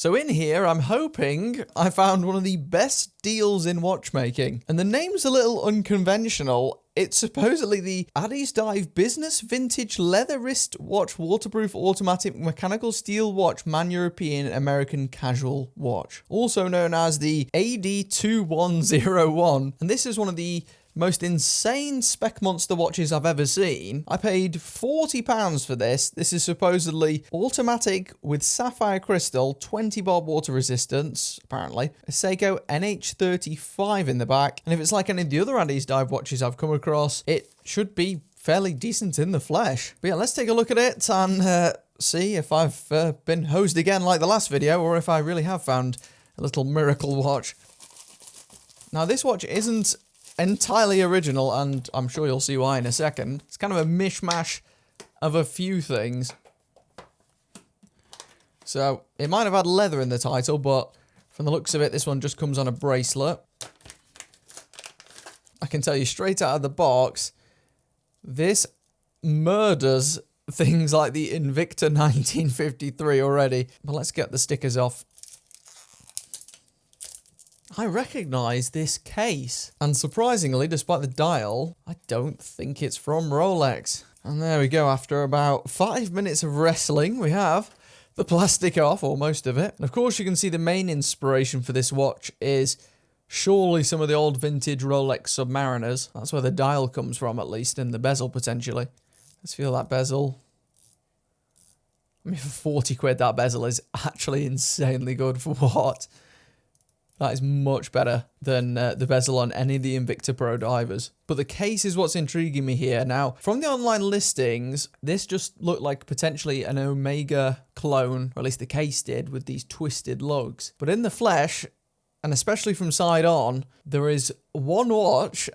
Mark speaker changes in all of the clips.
Speaker 1: So in here, I'm hoping I found one of the best deals in watchmaking. And the name's a little unconventional. It's supposedly the Addies Dive Business Vintage Leather Wrist Watch Waterproof Automatic Mechanical Steel Watch Man European American Casual Watch. Also known as the AD2101. And this is one of the most insane spec monster watches I've ever seen. I paid £40 for this. This is supposedly automatic with sapphire crystal, 20 bar water resistance, apparently. A Seiko NH35 in the back. And if it's like any of the other Addies Dive watches I've come across, it should be fairly decent in the flesh. But yeah, let's take a look at it and see if I've been hosed again like the last video, or if I really have found a little miracle watch. Now, this watch isn't entirely original, and I'm sure you'll see why in a second. It's kind of a mishmash of a few things. So, it might have had leather in the title, but from the looks of it, this one just comes on a bracelet. I can tell you straight out of the box, this murders things like the Invicta 1953 already. But let's get the stickers off. I recognise this case, and surprisingly, despite the dial, I don't think it's from Rolex. And there we go, after about 5 minutes of wrestling, we have the plastic off, or most of it. And of course, you can see the main inspiration for this watch is surely some of the old vintage Rolex Submariners. That's where the dial comes from, at least, and the bezel, potentially. Let's feel that bezel. I mean, for 40 quid, that bezel is actually insanely good for what? That is much better than the bezel on any of the Invicta Pro divers. But the case is what's intriguing me here. Now, from the online listings, this just looked like potentially an Omega clone, or at least the case did, with these twisted lugs. But in the flesh, and especially from side on, there is one watch,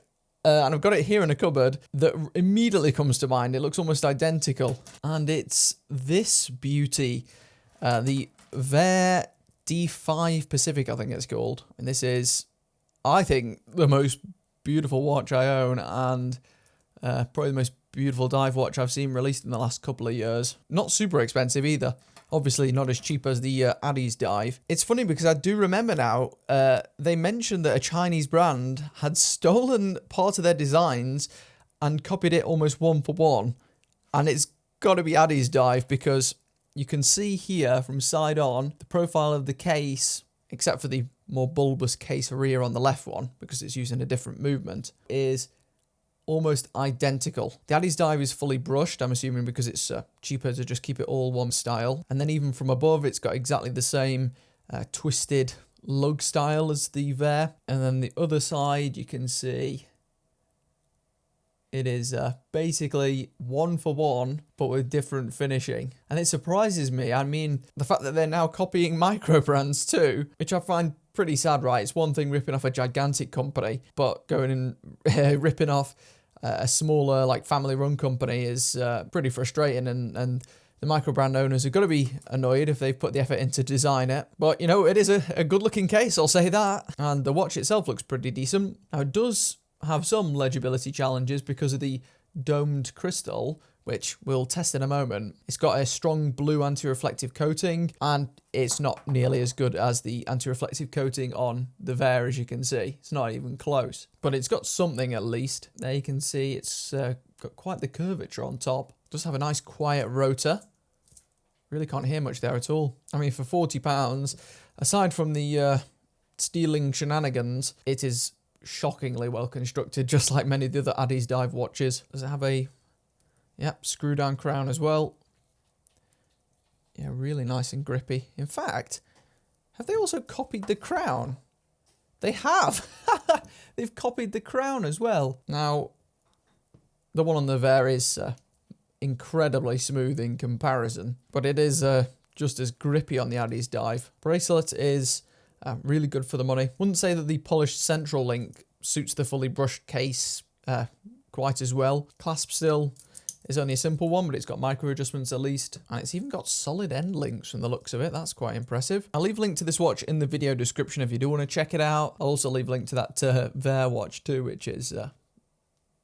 Speaker 1: and I've got it here in a cupboard, that immediately comes to mind. It looks almost identical. And it's this beauty, the Vare D5 Pacific, I think it's called. And this is, I think, the most beautiful watch I own, and probably the most beautiful dive watch I've seen released in the last couple of years. Not super expensive either. Obviously not as cheap as the Addies Dive. It's funny because I do remember now, they mentioned that a Chinese brand had stolen part of their designs and copied it almost one for one. And it's got to be Addies Dive, because you can see here from side on, the profile of the case, except for the more bulbous case rear on the left one, because it's using a different movement, is almost identical. The Addies Dive is fully brushed, I'm assuming because it's cheaper to just keep it all one style. And then even from above, it's got exactly the same twisted lug style as the Vare. And then the other side, you can see it is basically one for one, but with different finishing. And it surprises me. I mean, the fact that they're now copying micro brands too, which I find pretty sad, right? It's one thing ripping off a gigantic company, but going and ripping off a smaller, like, family-run company is pretty frustrating. And the micro brand owners are going to be annoyed if they've put the effort into design it. But, you know, it is a good-looking case, I'll say that. And the watch itself looks pretty decent. Now, it does have some legibility challenges because of the domed crystal, which we'll test in a moment. It's got a strong blue anti-reflective coating, and it's not nearly as good as the anti-reflective coating on the Vare, as you can see. It's not even close, but it's got something at least. There you can see it's got quite the curvature on top. It does have a nice quiet rotor. Really can't hear much there at all. I mean, for £40, aside from the stealing shenanigans, it is shockingly well constructed, just like many of the other Addies Dive watches. Does it have a screw down crown as well? Yeah, really nice and grippy. In fact, have they also copied the crown? They have. They've copied the crown as well. Now, the one on the Vare is incredibly smooth in comparison, but it is just as grippy on the Addies Dive. Bracelet is really good for the money. Wouldn't say that the polished central link suits the fully brushed case quite as well. Clasp still is only a simple one, but it's got micro adjustments at least. And it's even got solid end links from the looks of it. That's quite impressive. I'll leave a link to this watch in the video description if you do want to check it out. I'll also leave a link to that Vare watch too, which is an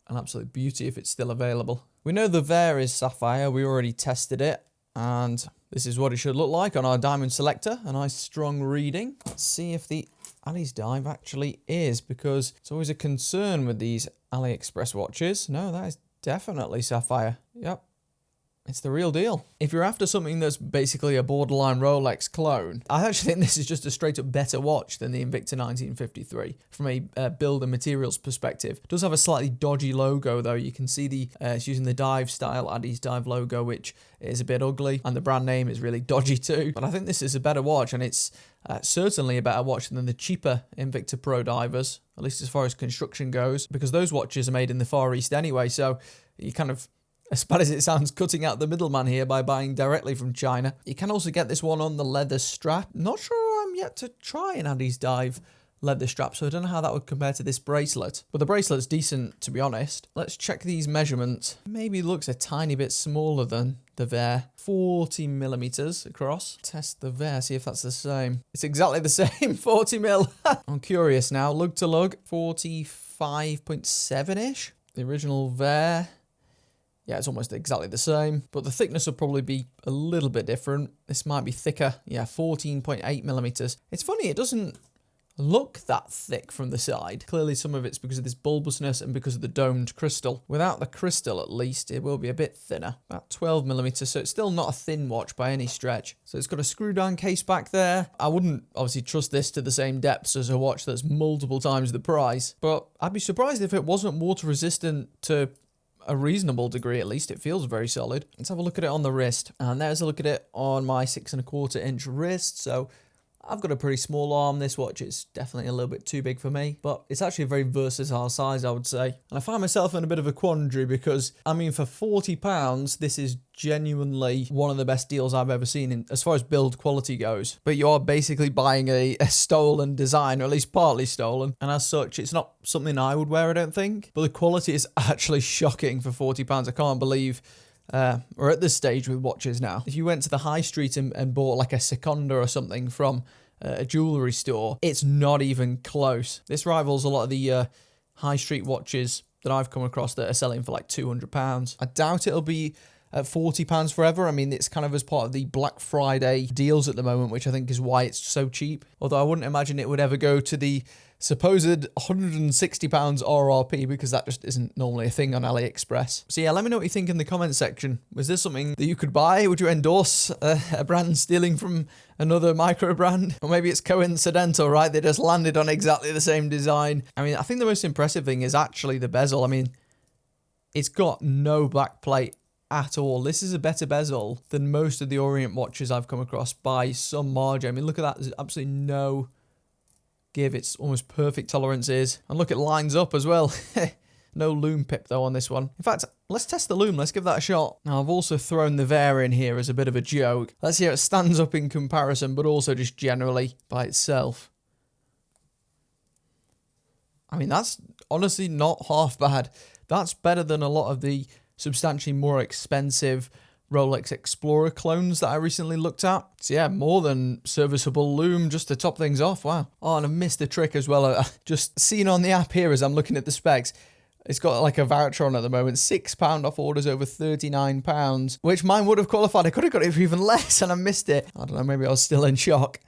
Speaker 1: absolute beauty if it's still available. We know the Vare is sapphire. We already tested it. And this is what it should look like on our diamond selector. A nice strong reading. Let's see if the Addy's dive actually is, because it's always a concern with these AliExpress watches. No, that is definitely sapphire. Yep. It's the real deal. If you're after something that's basically a borderline Rolex clone, I actually think this is just a straight up better watch than the Invicta 1953 from a build and materials perspective. It does have a slightly dodgy logo though. You can see it's using the dive style Addy's dive logo, which is a bit ugly, and the brand name is really dodgy too. But I think this is a better watch, and it's certainly a better watch than the cheaper Invicta Pro divers, at least as far as construction goes, because those watches are made in the Far East anyway, so you kind of, as bad as it sounds, cutting out the middleman here by buying directly from China. You can also get this one on the leather strap. Not sure I'm yet to try an Addy's dive leather strap, so I don't know how that would compare to this bracelet. But the bracelet's decent, to be honest. Let's check these measurements. Maybe looks a tiny bit smaller than the Vare. 40 millimeters across. Test the Vare, see if that's the same. It's exactly the same, 40 mil. I'm curious now. Lug to lug, 45.7-ish. The original Vare. Yeah, it's almost exactly the same, but the thickness will probably be a little bit different. This might be thicker. Yeah, 14.8 millimeters. It's funny, it doesn't look that thick from the side. Clearly some of it's because of this bulbousness and because of the domed crystal. Without the crystal, at least, it will be a bit thinner. About 12 millimeters, so it's still not a thin watch by any stretch. So it's got a screw-down case back there. I wouldn't obviously trust this to the same depths as a watch that's multiple times the price, but I'd be surprised if it wasn't water-resistant to a reasonable degree. At least it feels very solid. Let's have a look at it on the wrist, and there's a look at it on my 6¼ inch wrist. So I've got a pretty small arm. This watch is definitely a little bit too big for me, but it's actually a very versatile size, I would say. And I find myself in a bit of a quandary because, I mean, for £40, this is genuinely one of the best deals I've ever seen as far as build quality goes. But you are basically buying a stolen design, or at least partly stolen. And as such, it's not something I would wear, I don't think. But the quality is actually shocking for £40. I can't believe we're at this stage with watches now. If you went to the high street and bought like a Seconda or something from a jewellery store, it's not even close. This rivals a lot of the high street watches that I've come across that are selling for like £200. I doubt it'll be at £40 forever. I mean, it's kind of as part of the Black Friday deals at the moment, which I think is why it's so cheap. Although I wouldn't imagine it would ever go to the supposed £160 RRP, because that just isn't normally a thing on AliExpress. So yeah, let me know what you think in the comment section. Was this something that you could buy? Would you endorse a brand stealing from another micro brand? Or maybe it's coincidental, right? They just landed on exactly the same design. I mean, I think the most impressive thing is actually the bezel. I mean, it's got no back plate at all. This is a better bezel than most of the Orient watches I've come across by some margin. I mean, look at that. There's absolutely no give. It's almost perfect tolerances. And look, it lines up as well. No lume pip though on this one. In fact, let's test the lume. Let's give that a shot. Now, I've also thrown the Vare in here as a bit of a joke. Let's see how it stands up in comparison, but also just generally by itself. I mean, that's honestly not half bad. That's better than a lot of the substantially more expensive Rolex Explorer clones that I recently looked at. So yeah, more than serviceable lume just to top things off. Wow. Oh, and I missed the trick as well. Just seen on the app here as I'm looking at the specs, it's got like a voucher on at the moment, £6 off orders over £39, which mine would have qualified. I could have got it for even less and I missed it. I don't know, maybe I was still in shock.